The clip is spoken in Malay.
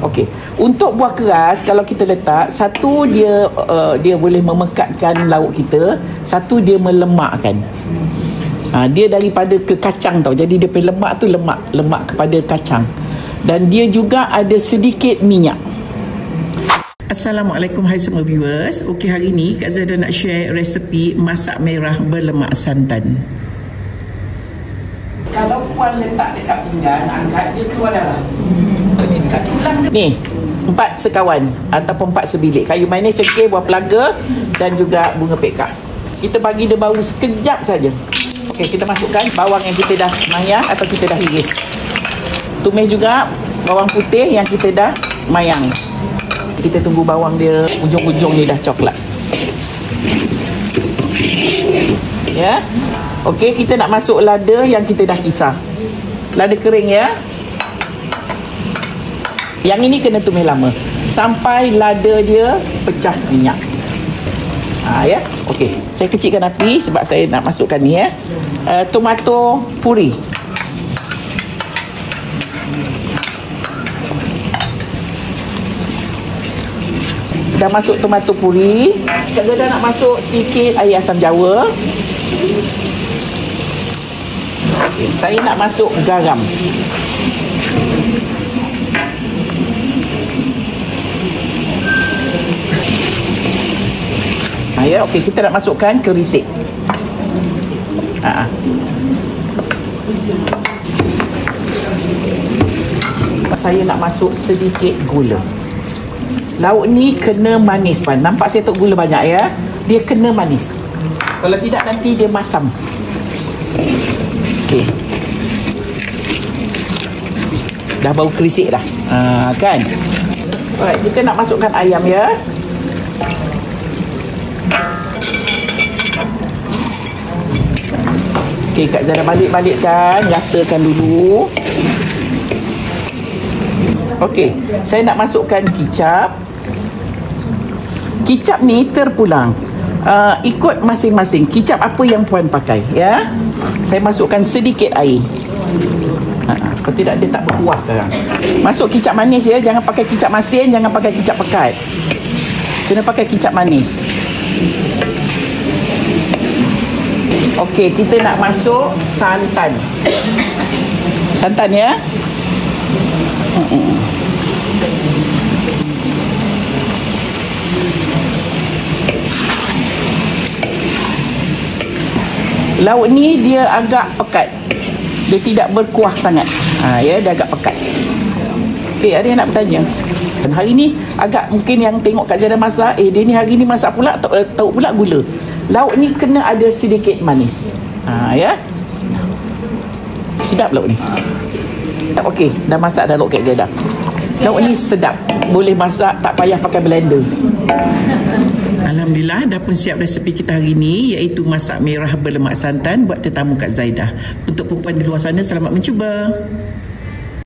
Okey. Untuk buah keras kalau kita letak, satu dia boleh memekatkan lauk kita, satu dia melemakkan. Dia daripada ke kacang tau. Jadi dia punya lemak tu lemak kepada kacang. Dan dia juga ada sedikit minyak. Assalamualaikum, hai semua viewers. Okey, hari ni Kak Zaidah nak share resepi masak merah berlemak santan. Kalau puan letak dekat pinggan, angkat, dia keluar darah. Dekat tulang ni 4 sekawan ataupun 4 sebilik kayu manis, cengkeh, buah pelaga dan juga bunga pekak. Kita bagi dia bau sekejap saja. Okey, kita masukkan bawang yang kita dah mayang atau kita dah iris. Tumis juga bawang putih yang kita dah mayang. Kita tunggu bawang dia ujung-ujung ni dah coklat. Ya. Okey, kita nak masuk lada yang kita dah kisar. Lada kering ya. Yang ini kena tumis lama sampai lada dia pecah minyak. Ya. Okey, saya kecilkan api sebab saya nak masukkan ni ya. Tomato puri. Dah masuk tomato puri. Kak Zaidah nak masuk sikit air asam jawa. Okay, saya nak masuk garam. Ya, okey, kita nak masukkan kerisik. Saya nak masuk sedikit gula. Lauk ni kena manis puan. Nampak saya tok gula banyak ya. Dia kena manis. Kalau tidak nanti dia masam. Okey. Dah bau kerisik dah. Kan? Alright, kita nak masukkan ayam ya. Okey, Kak Zaidah balik-balikkan, ratakan dulu. Okey, saya nak masukkan kicap. Kicap ni terpulang. Ikut masing-masing. Kicap apa yang puan pakai ya. Saya masukkan sedikit air. Kalau tidak dia tak berkuah sekarang. Masuk kicap manis ya, jangan pakai kicap masin, jangan pakai kicap pekat. Kena pakai kicap manis. Okey, kita nak masuk santan. Santan ya. Lauk ni dia agak pekat. Dia tidak berkuah sangat. Ya, dia agak pekat. Okey, ada yang nak bertanya? Dan hari ni agak mungkin yang tengok Kak Zaidah masak, dia ni hari ni masak pula tahu pula gula. Lauk ni kena ada sedikit manis. Ya. Sedap lauk ni. Okey, dah masak dah lauk Kak Zaidah. Lauk ni sedap. Boleh masak, tak payah pakai blender. Alhamdulillah, dah pun siap resepi kita hari ni, iaitu masak merah berlemak santan buat tetamu Kak Zaidah. Untuk perempuan di luar sana, selamat mencuba.